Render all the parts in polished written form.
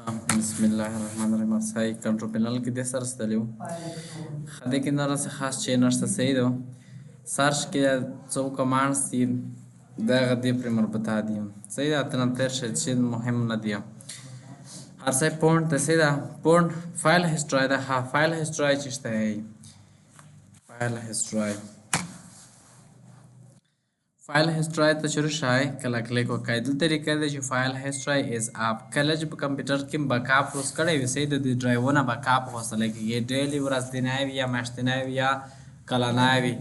Bismillahirrahmanirrahim. Sai control panel کې د سر ستلیو خدای کې نه راس خاص چی نشته سیدو سرچ کې څو کمانډز دي دا غدي پر مربوطه دي سیدا اتنا تر شي مهم نه دي هر څه پوینټ ته سیدا پوینټ فایل هیستوري دا ها فایل هیستوري چشته فایل هیستوري فایل هیستوري ته شروع شای کله کلیک وکړئ دلته لیکل دی چې فایل هیستوري از اپ کله چې په کمپیوټر کې بیک اپ اوس کړی وي سید د ډرایوونه بیک اپ وسله کېږي ډیلی ورځنی وي یا میاشتنی وي یا کلنی وي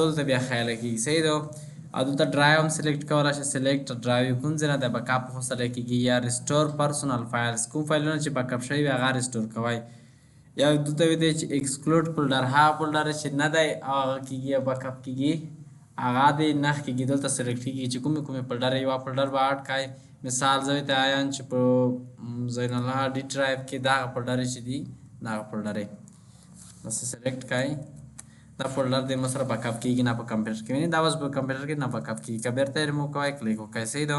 دلته بیا خیال کېږي سید او دلته ډرایو هم سلیکټ کولی شئ سلیکټ ډرایو کوم ځای نه د بیک اپ وسله کېږي یا ریسټور پرسونل فایلز کوم فایلونه چې بیک اپ شوي وي هغه ریسټور کوئ یا دلته ویلی چې ایکسکلوډ فولډر هغه فولډر چې نه دی هغه کېږي یا بیک اپ کېږي هغه د نخ کېږي دلته سلیکټ کېږي چې کومې فولډر یوه فولډر به اډ کړئ مثال زه ورته وایم چې په زین الله ډي ډرایو کې دغه فولډر چې دي دغه فولډر یې داسې سلیکټ کړئ دا فولډر د مو سره بیک اپ کېږي نه په کمپیوټر کې وینئ دا اوس په کمپیوټر کې نه بیک اپ کېږي که بیرته یې ریموو کوئ کلیک وکړئ صحیح ده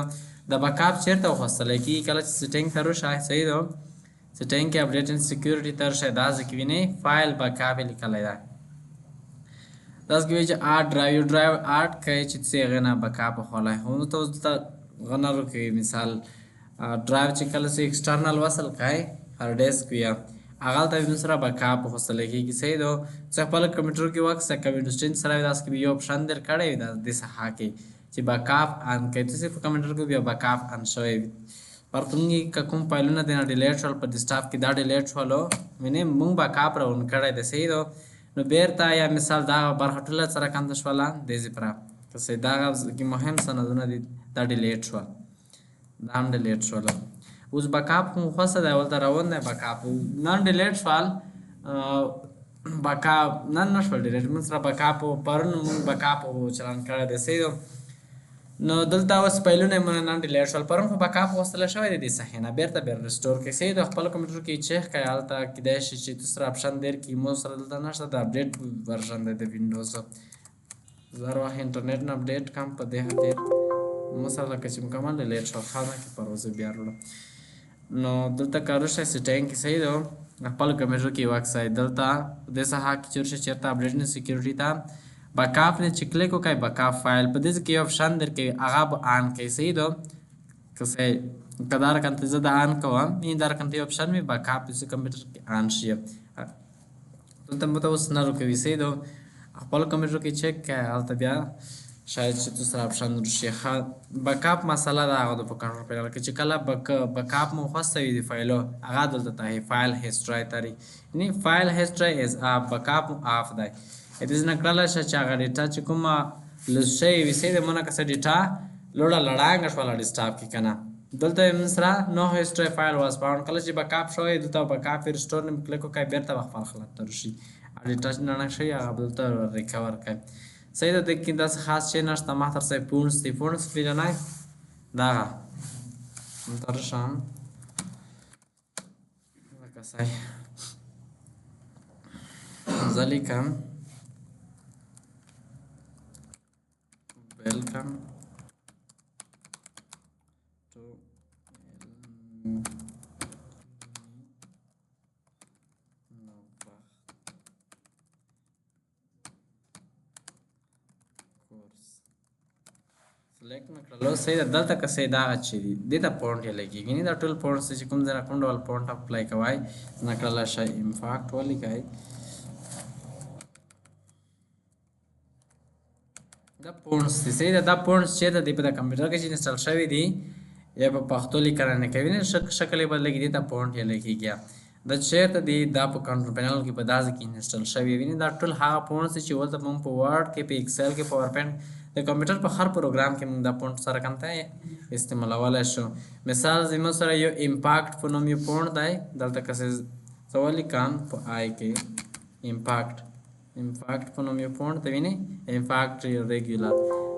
د بیک اپ چېرته وخوستلی کېږي کله چې سیټینګ ته راشئ صحیح ده سیټینګ کې اپډیټ اینډ سیکیورټي ته راشئ دا ځای کې وینئ فایل بیک اپ یې لیکلی دی داس کې چې ډرایو اډ کوي چې څه هغې نه بیک اپ وخولی خو ته اوس دلته غنر وکړئ مثال ډرایو چې کله چې ایکسټرنل وصل کړئ هارډ ډیسک وي هغه هلته موږ سره بیک اپ وخوستلی کېږي صحیح ده چې خپل کمپیوټر کې وخت ونډوز 10 سره وي داس کې یو اپشن در کړی وي دې ساحه کې چې بیک اپ ان کوي تاسې په کمپیوټر کې بیا بیک اپ ان شوی وي پرتونګي که کوم فایلونه دی نه ډیلیټ شول په ډیسکټاپ کې دا ډیلیټ شولو وینې موږ بیک اپ راون کړی دی صحیح ده نو بیرته یا مثال دغه برخه ټوله څرګنده شوله دې ځای پره که څه دغه کې مهم سندونه دي دا ډیلیټ شول دا هم ډیلیټ شوله اوس بیک اپ خو خوښه دی ولته روان دی بیک اپ نن ډیلیټ شول بیک اپ نن نه شول ډیلیټ موږ سره بیک اپ پرون موږ بیک اپ چلان کړی دی صحیح نو دلته اوس فایلونه یې مونږ نن ډیلیټ شول پرون خو بیک اپ وستلی شوی دی دې صحیح نه بیرته ریسټور کړئ صحیح د خپل کمپیوټر کې چیک کړئ هلته کیدای شي چې تاسو سره اپشن درکړي مو سره دلته نشته د اپډیټ ورژن دی د وینډوز زه هر وخت انټرنیټ نه اپډیټ کړم په دې خاطر مو سره لکه چې مکمل ډیلیټ شول ښه نه کې پروز بیا راوړم نو دلته کار وشئ سیټینګ کې صحیح ده خپل کمپیوټر کې وکسئ دلته دې ساحه کې چې ورشئ چېرته اپډیټ نه سیکیورټي ته بیک اپ نه چې کلیک وکړئ بیک اپ فایل په دې کې یو اپشن درکوي هغه به آن کړئ صحیح ده که دا رقم ته زه د آن کوم دا رقم ته یو اپشن وي بیک اپ چې کمپیوټر کې آن شي دلته مو ته اوس نه روکوي صحیح ده خپل کمپیوټر کې چیک کړئ هلته بیا شاید چې تاسو سره اپشن راشي بیک اپ مسله ده هغه د په کنټرول پینل کې چې کله بیک اپ مو خوسته وي د فایلو هغه دلته ته فایل هیستوري تري یعنی فایل هیستوري از اپ بیک اپ اف دی دې نه کړلی شه چې هغه ډیټا چې کومه لوس شوې وي صحیح د مونه که څه ډیټا لوړه لړانګه شوله ډیسکټاپ کې که نه دلته یې موږ سره نو هیسټري فایل واز فاوند کله چې بیک اپ شوی دلته بیک اپ ریسټور نه کلیک وکړئ بیرته به خپل حالت ته راشي ډیټا چې لړانګ شوي هغه به دلته ریکور کړئ صحیح ده دې کې داسې خاص شی نشته ما تر څه پونډس دي پونډس پیژنئ دغه دلته راشم لکه صحیح زه لیکم Welcome to course select مې کړلو صحیح ده دلته که صحیح دغه چې دي دې ته پونټ یې لګېږي یعنې دا ټول پونټس چې کوم ځای نه کوم ډول پونټ اپلای کوئ نه کړلی شئ امفاکټ ولیکئ دا پونټس دي صحیح ده دا پونټس چېرته دي په د کمپیوټر کې چې انسټال شوي دي یا په پښتو لیکنه نه کوي نه شکل یې بدلېږي دې ته پونټ یې لیکېږي دا چېرته دي دا په کنټرول پینل کې په دا ځای کې انسټال شوي ویني دا ټول هغه پونټس دي چې ولته موږ په ورډ کې په ایکسل کې پاور پوینټ د کمپیوټر په هر پروګرام کې موږ دا پونټ سره کمته استعمالولی شو مثال زموږ سره یو امپاکټ په نوم یو پونټ دی دلته که څه زه ولیکم په آی کې امپاکټ په نوم یو پونټ ته وینئ امپاکټ ریګولر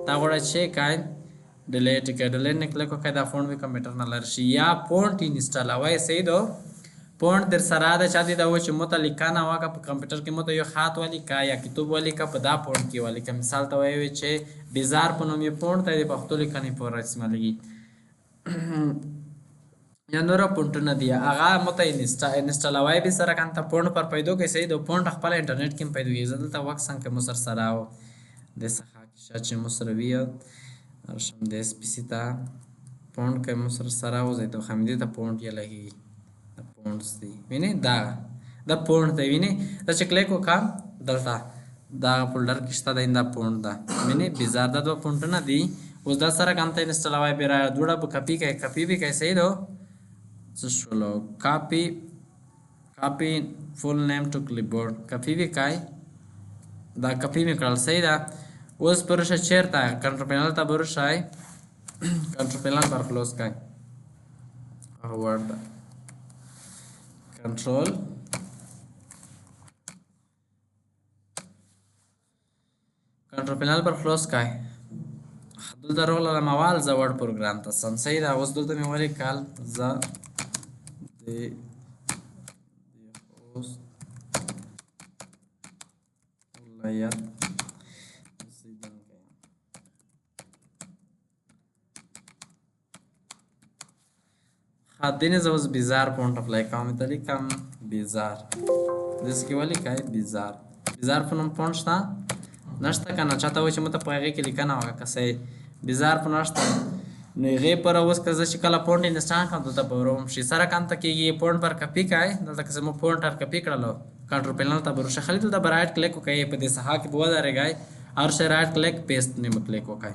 دا غواړه چې کاین ډیلیټ کړئ ډیلیټ نه کلیک وکړئ دا فونټ مې کمپیوټر نه لرې شي یا پونټ انسټالوئ صحیح ده پونټ در سره ده چا دې دا و چې مو ته لیکنه وکړه په کمپیوټر کې مو ته یو خط ولیکه یا کتاب ولیکه په دا پونټ کې ولیکه مثال ته وایي چې بیزار په نوم یې پونټ ته د پښتو لیکنې پورې استعمالېږي یا نور پونټونه دي هغه مته انسټالوای به سره کان ته پونټ پر پیدا کې سي د پونټ خپل انټرنیټ کې پیدا کیږي دلته وخت څنګه مصر سره او د څخه چې مصر وی رسم د اس پی سی تا پونټ کې مصر سره او زه ته خمدي ته پونټ یې لګي د پونټس دي ویني دا د پونټ دی ویني دا چې کلیک وکم دلته دا فولډر کې شته دا پونټ دا ویني بازار د دوه پونټونه دي اوس دا سره کان ته انسټالوای به را جوړه په کپی به کې صحیح دو شلو کاپی فول نیم ټو کلیپبورډ کپی وی کای دا کپی می کړل صحیح دا اوس پرشه چیرته کنټرول پینل ته ورشای کنټرول پینل پر کلوز کای ورډ کنټرول پینل پر کلوز کای دلته روغله موال ز ورډ پروګرام ته سم صحیح دا اوس دلته مې ولې کال ز د هوست ولایت خاطر زوز بیزار پونټ اپلای کوم ته لیکم بیزار دس کې ولې کای بیزار په نوم پونټ شته نشته کنه چاته و چې مته پایغه کې لیکنه وکړه بیزار په نشته نو غي پر اوس که چې کله پونټ انسټال کوم ته پروم شي سره کانت کېږي پونټ پر کپی کای دلته که مو پونټ پر کپی کړلو کنټرول پینل ته ورشه خالي ته برایټ کلیک وکړئ په دې ساحه کې بو درېږي اور شي رائټ کلیک پیسټ نیم کلیک وکړئ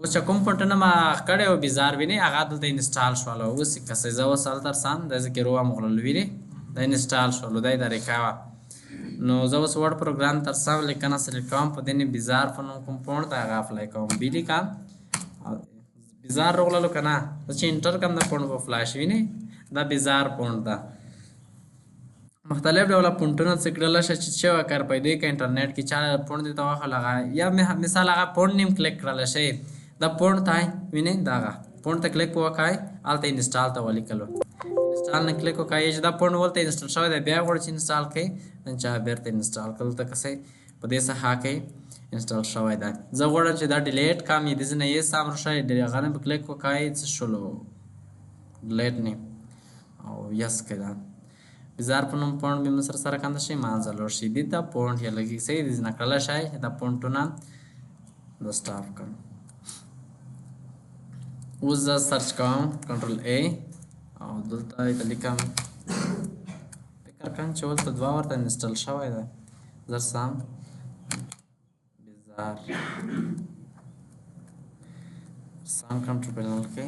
اوس چې کوم پونټ نه ما کړه او بیزار ویني هغه دلته انسټال شول اوس که څه زو سال تر سان د ذکر و مغلل ویني دا انسټال شول دای درې کا نو زه اوس ورډ پروګرام تر څو لیکنه سلیکټ کوم په دې بیزار په نوم کوم پونټ ته هغه اپلای کوم بیلی کا بیزار روغللو کنه چې انټر کوم د پونټ په فلاش ویني دا بیزار پونټ دا مختلف ډول پونټونه څکړل شي چې کار پیدا کې انټرنیټ کې چا پونټ دی توخه لگا یا مثال هغه پونټ نیم کلیک کړل شي دا پونټ تای ویني داغه پونټ ته کلیک وکای الته انسټال ته ولیکلو انسټال نه کلیک وکای چې دا پونټ ولته انسټال شوی دی بیا ورته انسټال کړئ نن چا بیرته انسټال کړل ته کسه په دې ساحه کې انسټال شوی دی زه غواړم چې دا ډیلیټ کام یې د نه یې سم شوی دی هغه په کلیک وکای چې شلو ډیلیټ نه او یس کړه بازار په نوم پونټ به مسر سره کنده شي مانځلو شي دي دا پونټ یې لګي صحیح دي نه کړل شي دا پونټونه د سټاف کوم اوس زه سرچ کوم کنټرول ا او دلته لیکم فکر کوم چې ولته دوه ورته انسټال شوی دی زر سم بازار سم کنټرول پینل کې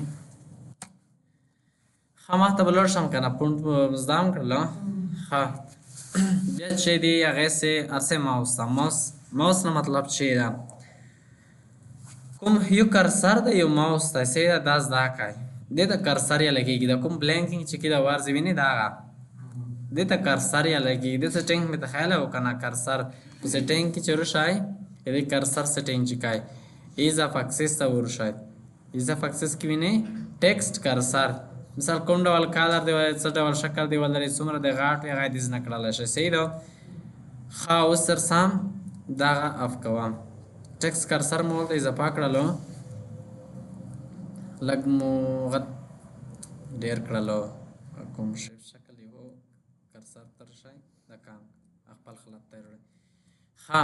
خامہ ته بلور شم کنه پونټ زدام کړل ها بیا چې دی هغه سه ارسه ماوس نه مطلب چې دا کوم یو کرسر د یو ماوس ته سه دا زدا کای د کرسر یې لګیږي د کوم بلانکینګ چې کیدا ورځ ویني دا د کرسر یې لګیږي د سټینګ مې تخیل او کنه کرسر په سټینګ کې چور شای د کرسر سټینګ چې کای ایز اف اکسس ته ور شای ایز اف اکسس کې ویني ټیکسټ کرسر مثال کوم ډول کالر دی څه ډول شکل دی ولري څومره د غاټ یا غاډیز نه کړل شي صحیح ده خا اوس سر سم دا اف کوم ټیکس کرسر مو ته اضافه کړلو لګ مو غت ډیر کړلو کوم شیف شکل یو کرسر تر شي دا کام خپل خلک تیر ها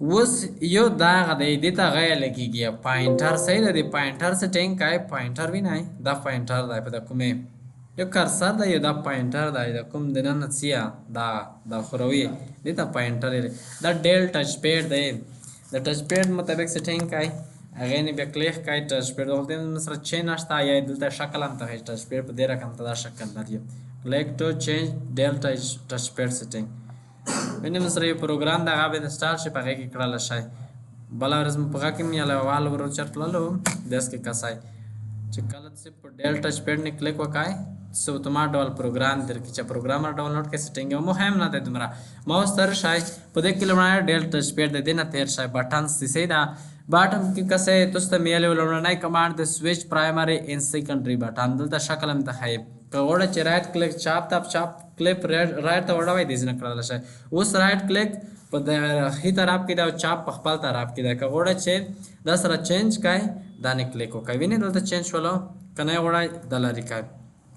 اوس یو دا غدې د ته غیا لګیږي پاینټر صحیح ده د پاینټر سټینګ کای پاینټر وینای دا پاینټر دی په کومه یو کرسر دی یو دا پاینټر دی د کوم د نن څیا دا خوروي د ته پاینټر دا ډیل ټچ پیډ دی د ټچ پیډ مطابق سټینګ کای هغه نه به کلیک کای ټچ پیډ ولته سره چین نشته یا دلته شکل هم ته ټچ پیډ په دې رقم ته دا شکل لري کلیک ټو چینج ډیل ټچ پیډ سټینګ وینم سره یو پروګرام دا غو انسټال شي پغه کې کړل شي بل ورځ په کې مې له وال ور چټللو داس کې کسای چې کله چې په ډیل ټچ پیډ نه کلیک وکای سو اتومات ډول پروګرام درکې چې پروګرامر ډاونلوډ کې سټینګ مهم نه ده دمرا ماوس تر شای په دې کې لمړای ډیل ټچ پیډ د دینه تیر شای بټن سي دا باټم کې کسه تاسو میلې ولورنای کمانډ د سویچ پرایمری ان سیکنډری بټن دلته شکل هم تخایب کغوړه چې رائټ کلیک چاپ کلیپ رائټ ته وړوي دي ځنه کړل شي اوس رائټ کلیک په د هي طرف کې دا چاپ په خپل طرف کې دا کغوړه چې دا سره چینج کای دا نه کلیک وکړئ وینئ دلته چینج شولو که نه یې غواړئ دا لرې کړئ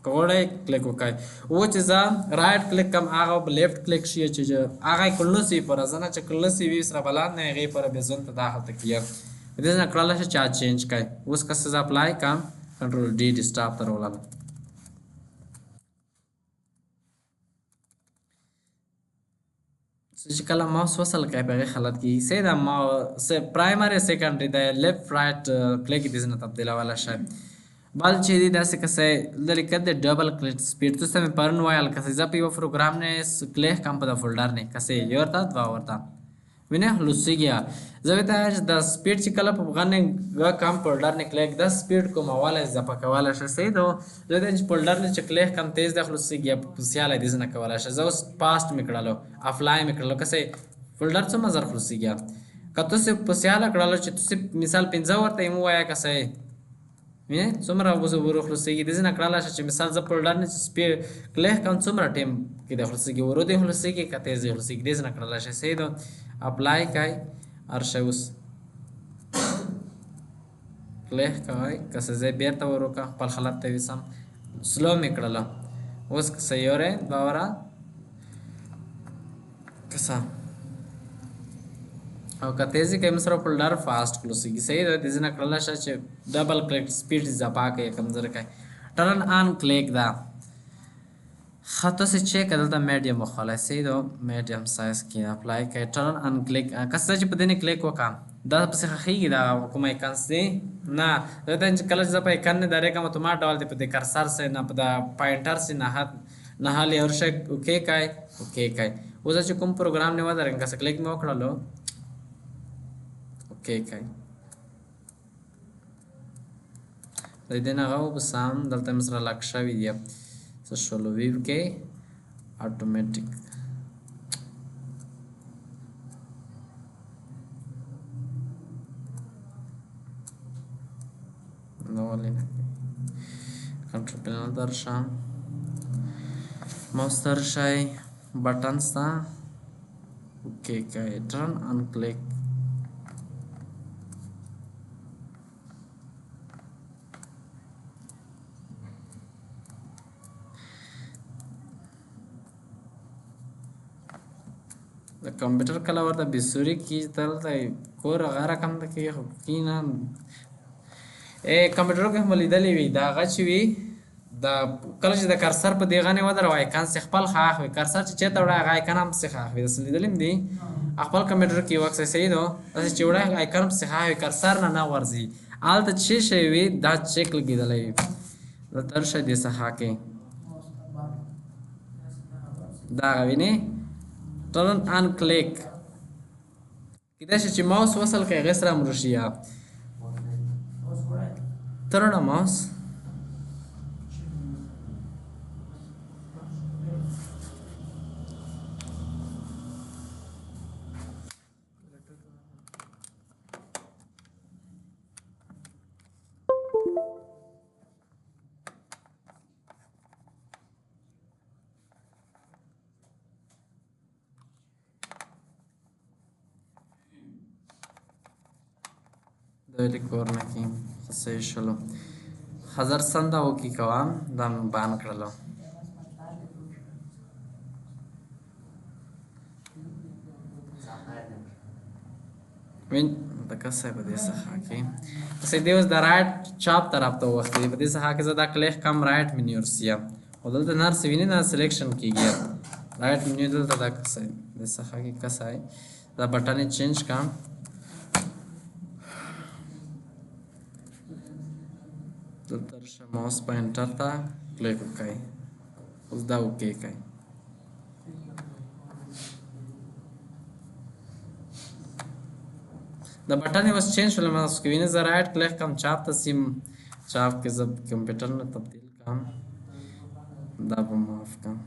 که غواړئ کلیک وکړئ و چې زه رایټ کلیک کم هغه به لیفټ کلیک شي چې هغه یې کړلو سی پره زه نه چې کړلو سی وي سره بلان نه هغې پره بیا ځون ته دا هلته کیږي دې نه کړلی شي چې چینج کړئ اوس که زه اپلای کړم کنټرول ډي ډسټاپ ته راولم چې کله ماوس وصل کړئ په هغې حالت کې صحیح ده پرایمري سیکنډري د لیفټ رایټ کلیک دې نه تبدیلولی شئ بل چې دی داسې کسی د لیکل د ډبل کلیک سپیډ تاسو ته مې پرون ویل کسی زه په یو پروګرام نه کلیک کم په د فولډر نه کسی یو ورته دوه ورته وینې خلاصېږي زه به ته د سپیډ چې کله په غنې کم فولډر نه کلیک د سپیډ کوموالی اضافه کولی شي صحیح ده زه د فولډر نه چې کلیک کم تیز د خلاصېږي په سیالی دې نه کولی شي زه اوس پاسټ مې کړلو افلای مې کړلو کسی فولډر څومره زر خلاصېږي که تاسو په سیاله کړلو چې تاسو مثال 15 ورته یې مو وایه کسی وینئ څومره ورو خلاصېږي داسې نه کړلی شي چې مثال زه فولډر نه چې سپیډ کلیک کوم څومره ټایم کې د خلاصېږي ورو دې خلاصېږي که تیز دې خلاصېږي داسې نه کړلی شي صحیح ده اپلای کوئ هر شی اوس کلیک کوئ که څه ځای بېرته ور وکړه خپل حالت ته یوسم سلو مې کړله اوس که څه یوری دوه وره که څه او که تیزی کوي سره فولډر فاسټ خلاصېږي صحیح ده داسې نه کړلی شه چې ډبل کلیک سپیډ اضافه کوي کمزوري کوي ټرن آن کلیک ده ښه تاسې چیک دلته میډیم وخولی صحیح ده میډیم سایز کې اپلای کوئ ټرن آن کلیک که څه چې په دې نه کلیک وکړم دا پسې ښخېږي دا کوم ایکنس دی نه دلته چې کله چې زه په ایکن نه درېږم اتومات ډول دی په دې کرسر سې نه په د پاینټر سې نه حال هر شی اوکې کوئ اوکې کوئ اوس چې کوم پروګرام نه ودرېږم که څه کلیک مې وکړلو اوکې کوئ د دې نه هغه وبسم دلته مې سره لاک شوي دي څه شولو ویو کې اټومیټیک دا ولې نه کنټرول پینل ته ورشم ماوس ته ورشئ بټنز ته اوکې کوئ ټرن آن کلیک د کمپیوټر کله ورته بسوري کیږي دلته کور هغه رقم ته کېږي خو کینه کمپیوټر کې هم لیدلې وي دا هغه چې وي د کله چې د کرسر په دې غنې ودرو ایکن سې خپل ښاخ وي کرسر چې چېرته وړی هغه ایکن هم پسې ښاخ وي داسې لیدلي هم دي خپل کمپیوټر کې یو اکس صحیح ده داسې چې وړی ایکن هم پسې ښاخ وي کرسر نه ورځي هلته چې شی وي دا چیک لګېدلی وي دلته ورشه دې څخه کې دا هغه وینې ټرن آن کلیک کیدای شي چې ماوس وصل کړئ هغې سره هم روشي ترړه ماوس دوی کور نه کې صحیح شولو حضر سنده وکي کوم دا مې بان کړلو وین د کسه په دې څخه کې پسې دې اوس د رایټ چاپ طرف ته وختې په دې څخه کې زه دا کلیک کم رایټ منیو ورسیم او دلته نر څه وینې دا سلیکشن کېږي رایټ منیو دلته دا کسه دې څخه کې کسه دا بټن یې چینج کړم دلته ورشه ماوس پوینټر ته کلیک وکړئ اوس دا اوکې کړئ د بټن یې اوس چینج شول ماوس کې وینئ زه رایټ کلیک کوم چاپ ته سیم چاپ کې زه کمپیوټر نه تبدیل کړم دا به معاف کړم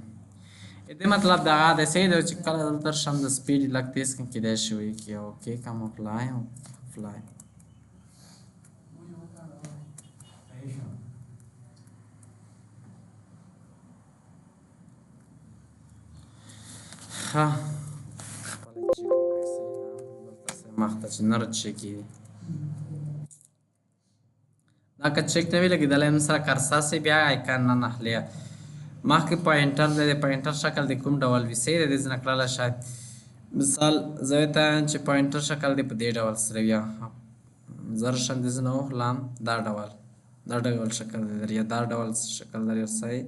دې مطلب دا دی صحیح دی چې کله دلته ورشم د سپیډ لږ تیز کړم کیدای شي وي کې اوکې کړم اپلای ها خپله چیک وکړئ صحیح ده دلته مخته چې نر چیک یې که چک ته وی لګیدل هم سره کرسر سي بیا آیکن نه نخلیا مخکې پوینټر د پوینټر شکل د کوم ډول وي سي د ځنه کړل شاید مثال زه ته چې پوینټر شکل دی په دې ډول سره بیا زر شند ځنه وخلم دا ډول شکل دی یا دا ډول شکل دی سي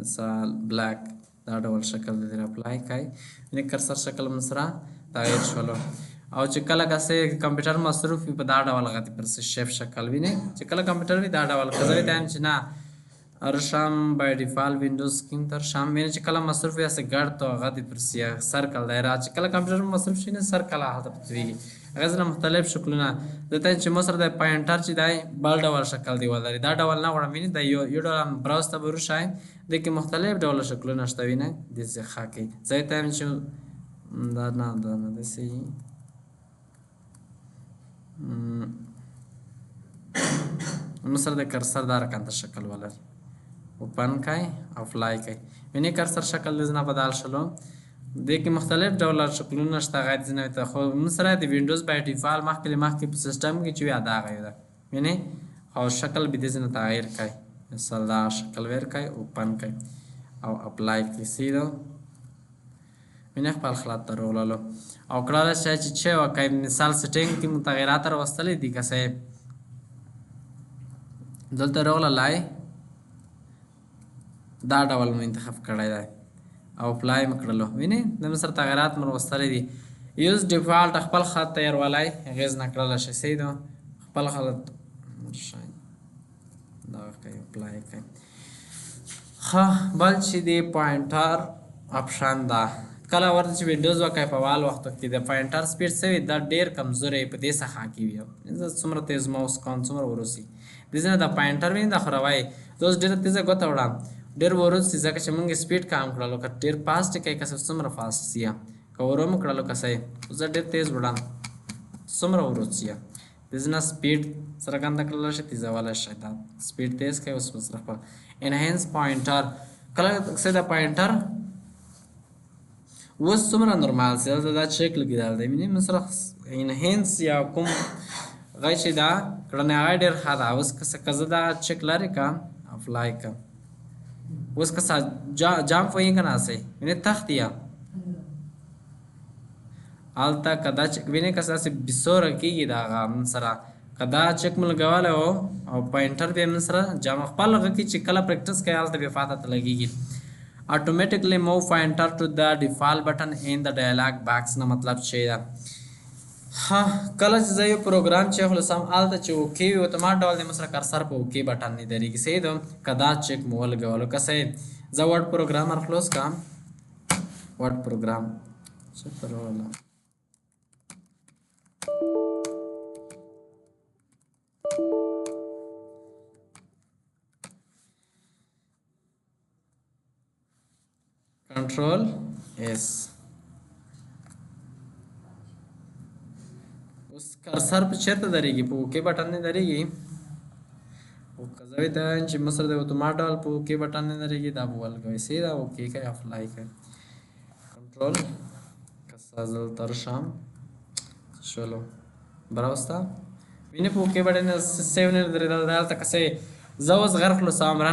مثال بلیک دا ډول شکل دی اپلای کای یعنی کرسر شکل مسرا تغیر شولو او چې کله کسه کمپیوټر مصروف په دا ډول غتی پر شیف شکل ویني چې کله کمپیوټر وی دا ډول کزوی ته چې نه ارشام بای ډیفالت وینډوز کیم تر شام ویني چې کله مصروف یا سه ګړ تو غتی پر سیا سرکل دایره چې کله کمپیوټر مصروف شي نه سرکل هغه پتویږي غزنه مختلف شکلونه د ته چې مصر د پوینټر چې دای بل ډول شکل دی ولري دا ډول نه غوړم ویني د یو ډول براوز ته ورو شای د کې مختلف ډول شکلونه شته ویني د ځخه کې زه ته چې دا نه د سي مصر د کرسر دار کنده شکل ولر اوپن کای او فلای کای ویني کرسر شکل لزنه بدل شلو د کې مختلف ډول شکلونه شته غاړي ځنه ته خو مصر د وینډوز بای ډیفالت مخکې په سیستم کې چې ادا غوي دا ویني او شکل به د ځنه تغیر کای مثلا دا شکل ور کای اوپن کای او اپلای کی سیدو ویني خپل خلاص تروللو او کړه چې وکای مثال سټینګ کې متغیرات راوستلې دي کسه دلته روله لای دا ډول مو انتخاب کړی دی او اپلای مکړلو ویني د مصر تغیرات مر وستلې دي یوز ډیفالت خپل خط تیار ولای غیز نکړل شي سیدو خپل خط دا کوي اپلای کوي ها بل چې دی پوینټر اپشن دا کله ورته چې وینډوز وکای په وال وخت کې د پوینټر سپیډ سوي دا ډیر کمزورې په دې څخه کې وي څومره تیز ماوس کون څومره ورسي د ځنه د پوینټر وین د خروای دوس ډیر تیز غوته وړم ډیر ورسي ځکه چې موږ سپیډ کام کړلو که ډیر فاست کې کس څومره فاست سیا کوروم کړلو کسه زه ډیر تیز وړم څومره ورسي د ځنه سپیډ سره ګنده کړل شي تیز والا شي دا سپیډ تیز کوي اوس مصرف انهانس پوینټر کله څه د پوینټر وس څومره نورمال سي دا چیک لګیدل دی مینه مصرف انهانس یا کوم غیشي دا کړنه ډیر خاله اوس کزه دا چیک لري کا اپلای کا اوس کسا جام فوین کنه سي مینه تختیا آلتا کدا چیک وینه کسا سي بسور کیږي دا غم سره کدا چیک ملګواله او پوینټر به سره جام خپل غکی چې کله پریکټیس کوي آلته به فاتحه لګیږي automatically move pointer to the default button in the dialog box نه مطلب چې دا ها کله چې زه یو پروګرام چې خلاصم آلته چې اوکی وي اتومات ډول د مسره کرسر په اوکی بټن نه درېږي سید کدا چیک مول غوالو کسه زه ورډ پروګرامر کلوز کام ورډ پروګرام څه پرواله Control S उस कर्सर पे चेरते दरेगी पे okay button ने दरेगी वो कज़ावी ता इंच मसर दे वो तो मार डाल पे ओके बटन ने दरेगी दा बोल गए सीधा ओके का अप्लाई कर कंट्रोल कसाजल तरशाम चलो ब्राउस्ता विने पे ओके बटन ने सेव ने दरे दाल तक से ज़ावज़ गरख लो साम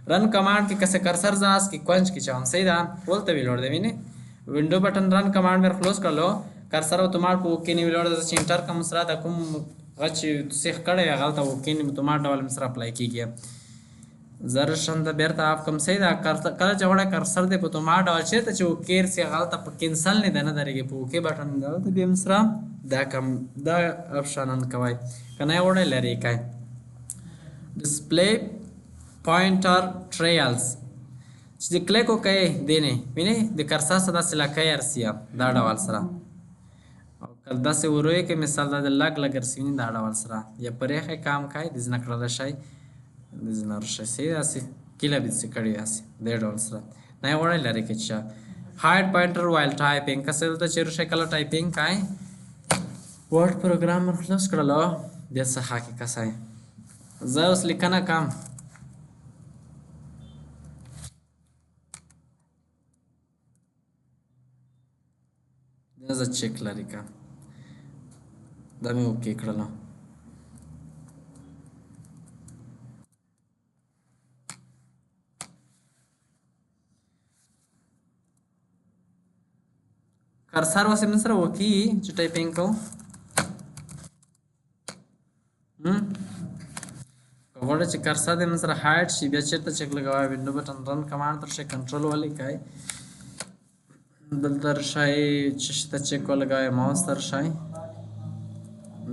रन कमांड के कैसे कर्सर जास की क्वंच की चाम सही दा बोलते भी लोड दे विने विंडो बटन रन कमांड में क्लोज कर लो कर्सर तुम्हार को ओके नहीं लोड दे इंटर का मसरा दा कुम गच सीख करे या गलत ओके नहीं तुम्हार डबल मसरा अप्लाई की गया जर शंद बेरता आप कम सही दा कल जवड़ा कर्सर दे तुम्हार डबल छे तो ओके से गलत कैंसिल नहीं देना दरेगे ओके बटन गलत भी मसरा दा कम दा ऑप्शन अन कवाई कना ओडे लरी काय display pointer trails چې کلیک وکړئ دینه ویني د کرسر سره سلاکای ارسیا دا ډول سره او کله سه وروي کې مثال د لګ ارسینی دا ډول سره یا پرېخه کام کوي د ځنه کړل شي د ځنه راشي اسی کله به څه کړی اسی د ډول سره نه وړي لري کې چې hide pointer while typing کسل ته چیرې شکل ټایپینګ کوي ورډ پروګرامر خلاص کړلو د څه حقیقت کسای زه اوس لیکنه کام za check lari ka da me okay kړل cursor वसे من سره وکی چې ټایپینګ کو وګوره چې कर्सर د من سره هایډ شي بیا چیرته چک لګوي وینډو بټن رن کمانډ تر شي کنټرول ولې کای دلته شای چې ته چک لګوي ماوس تر شای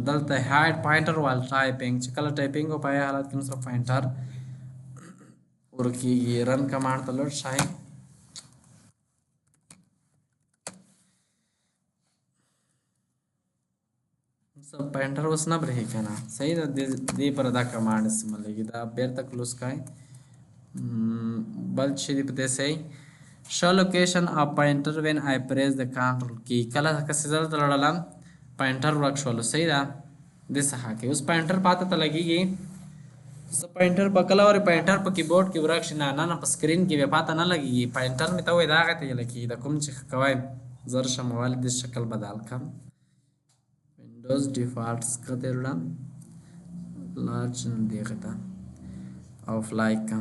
دلته هایډ پوینټر وال ټایپینګ چې کله ټایپینګ په پای حالت کې من سره پوینټر ورکیږي رن کمانډ ته لور شای सब पॉइंटर वस न रहे क्या सही ना दे पर अदा कमांड इस्तेमाल लगी दा बेर तक क्लोज का बल छिदी पते सही show location of pointer when I press the control की कला का सिजल तलडला पॉइंटर वर्क शोलो सही दा दिस हा के उस पॉइंटर पाता त लगेगी उस पॉइंटर पकला और पॉइंटर पर कीबोर्ड की वर्क ना ना पर स्क्रीन की पाता न लगेगी पॉइंटर में तो इदा गते लगी दा कुम च कवाय जर शमवाल दिस शक्ल बदल कम विंडोज डिफॉल्ट्स का तेरा लार्ज देखता ऑफ लाइक का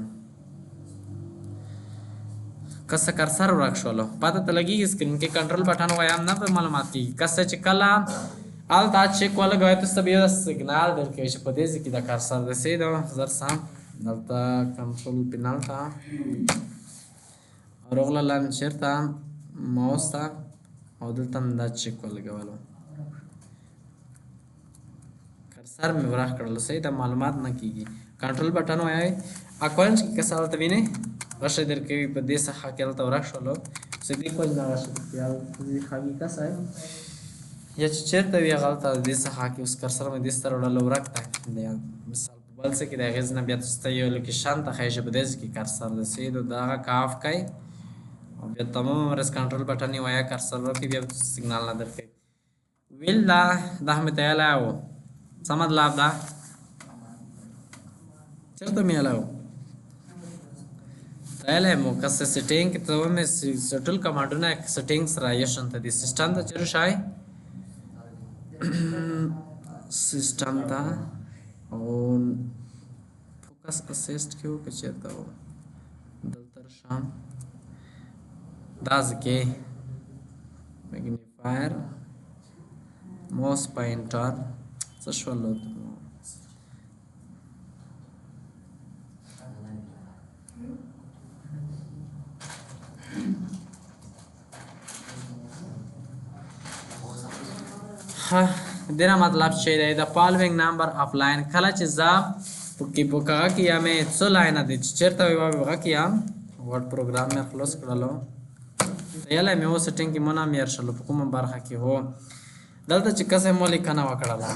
कस कर्सर रख शोलो पता तो लगी स्क्रीन के कंट्रोल बटन हुआ हम ना पे मालूमात की कस चिकला आल ता चेक वाला गए तो सब ये सिग्नल दर के इसे पते से कि दा कर्सर दे से दो जर साम दलता कंट्रोल पिनल था और अगला लॉन्चर था माउस था और दलता दा चेक वाला गवालो कर्सर में वराह कर लो सही दा मालूमात ना कीगी कंट्रोल बटन हुआ है अकाउंट्स की कसर तवीने रश इधर के बदे से हाकेल तो रख शोलो सीधी कोई ना रश यार तुझे खागी कस है या चेर तवी गलत दे से हाके उस कर्सर में दिस तरह लो रखता है मिसाल बल से कि दागज ना बिया तस्तयो लोकेशन ता खैश बदे की कर्सर दे से दो दागा काफ kai और बिया तमाम रस कंट्रोल बटन ही हुआ कर्सर रो की बिया सिग्नल ना दर के विल दा में तयाला हो समझ ला दा चल तो मैं लाओ तयाला है मोकस से सेटिंग के तो में सेटल कमांड ना सेटिंग्स रायशन था दी सिस्टम ता चलो शाय सिस्टम था और फोकस असिस्ट क्यों कचेता हो दलतर शाम दाज के मैग्नीफायर माउस पॉइंटर सशवलो हाँ देना मतलब चाहिए the following number of line खला चिजा पुकी पुका किया मैं सो लाइन दे चेरता विभाग किया वर्ड प्रोग्राम में क्लोज कर लो यला मैं वो सेटिंग की मना मेयर शलो पुकुम बारहा की हो दलता चिक्का से मोली खाना वकड़ला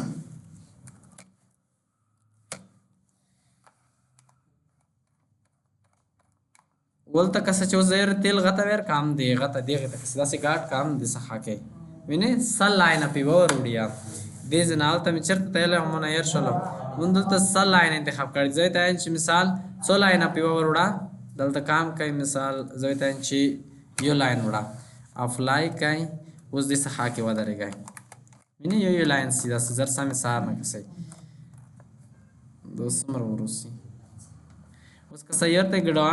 बोलता कसे चोजेर तेल गता वेर काम दे गता दे गता सीधा से गाट काम दे सहा के विने सल लाइन पे और उड़िया दे जनाल तम चरत तेल हम यार शलो मुंदल तो सल लाइन इंतखाब कर जैता है मिसाल सो लाइन पे और उड़ा दलता काम कई मिसाल जैता है यो लाइन उड़ा ऑफ लाइक कई उस दे सहा के वदरे गए विने यो लाइन सीधा जर सा मिसाल ना कसे दोस्त मर वरुसी उसका सैयर ते गडवा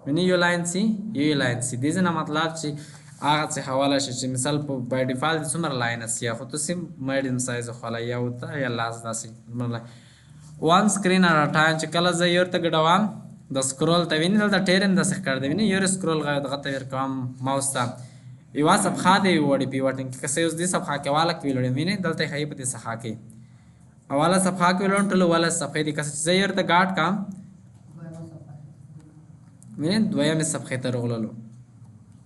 विने यो लाइन सी दे जना मतलब ची आगा से हवाला से मिसाल बाय डिफॉल्ट सुमर लाइन है खो तो सिम मीडियम साइज वाला या होता है या लास्ट दासी मतलब वन स्क्रीन आ टाइम च कला जयर त गडवा द स्क्रॉल तविन दल टेरन द से कर देविन योर स्क्रॉल गा द गत यर काम माउस ता इवा सब खा दे वडी पी वटिंग कसे उस दि सब खा के वाला की लड़े मिने दलते हाई पति सखा के वाला सब खा के लोन टलो वाला सफेदी कसे जयर त गाट काम मिने द्वया में सब खेतर ओललो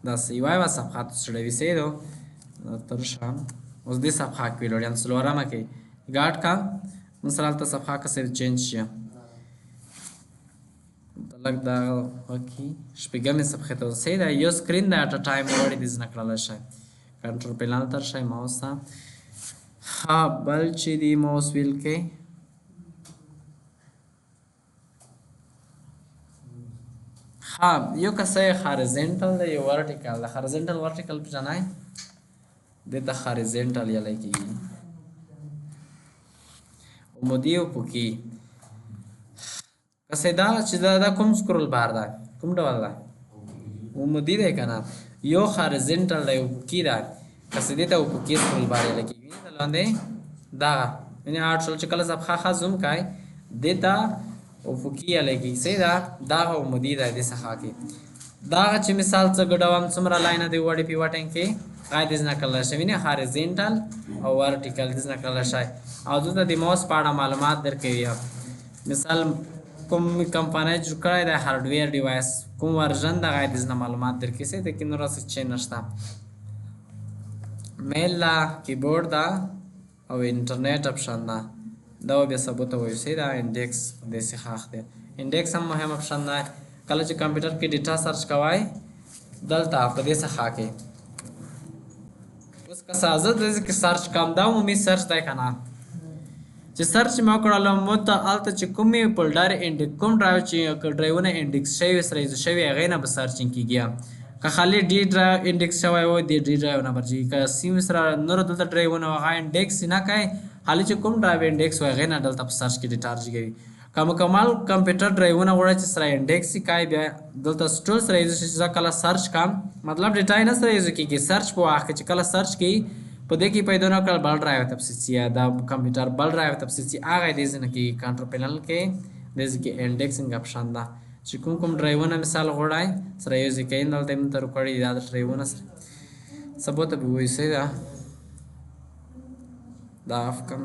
दस इवाय वा सब खात सड़े विसे दो तर शाम उस दि सब खा के लोडियन स्लोरा मा के गाट का मसलाल त सब खा का से चेंज किया तलक दा वकी स्पीकर में सब खेतर से दा यो स्क्रीन दा at a time body this नकला शाय कंट्रोल पेनल तर शाय माउस था हा बल ची दी माउस व्हील के हाँ यो कसे हॉरिजॉन्टल दे यो वर्टिकल हॉरिजॉन्टल वर्टिकल पे जाना है देता हॉरिजॉन्टल या लाइक उमदियो पुकी कसे दा चिदा दा कुम स्क्रॉल बार दा कुम डवाल दा उमदी दे kana यो हॉरिजॉन्टल दे पुकी दा قصیدې ته افقي سکرول بار لګي ویني د لاندې دغه یعنی 8 چې کله صفحه ښه زوم کای دې ته افقي لګي سیدا دغه عمودي د دې څخه کې دغه چې مثال څه ګډوم څومره لاینه دی وړي په وټین کې قاعده ځنه کله شوی نه هاريزونټل او ورټیکل ځنه کله شای او دلته د موس په اړه معلومات درکوي مثال کوم کمپنۍ جوړ کړی د هارډویر ډیوایس کوم ورژن د قاعده ځنه معلومات درکې سي د کینو راس چې نشته میل لا کیبورډ دا او انټرنیټ اپشن دا دا به ثبوت وي سي دا انډیکس د سیخاخ دی انډیکس هم مهم اپشن دی کله چې کمپیوټر کې ډیټا سرچ کوای دلته په دې څخه کې اوس که سازه د کې سرچ کوم دا عمومي سرچ دی کنه چې سرچ ما کړل مت الته چې کومې فولډر انډیکس کوم ډرایو چې ډرایونه انډیکس شوی سره شوی غینه به سرچینګ کیږي که خالی ډی ډرایو انډیکس شوی و دی ډی ډرایو نمبر چې که سیم سره نور دلته ډرایونه وغه انډیکس نه کوي حالې چې کوم ډرایو انډیکس وای غینه دلته په سرچ کې ډیټا راځي کوم کمال کمپیوټر ډرایونه وړه چې سره انډیکس کوي بیا دلته سټور سره چې کله سرچ کم مطلب ډیټا نه سره یوز کیږي سرچ په واخه چې کله سرچ کی په دې کې پیدا نه کړ بل ډرایو تفصیلي دا کمپیوټر بل ډرایو تفصیلي هغه دې ځنه کې کنټرول پینل کې دې کې انډیکسینګ اپشن دا چې کوم ډرایونه مثال غوړای سره یوز کوي دلته موږ تر کوړی دا ډرایونه سره ثبوت به وایي سي دا افکم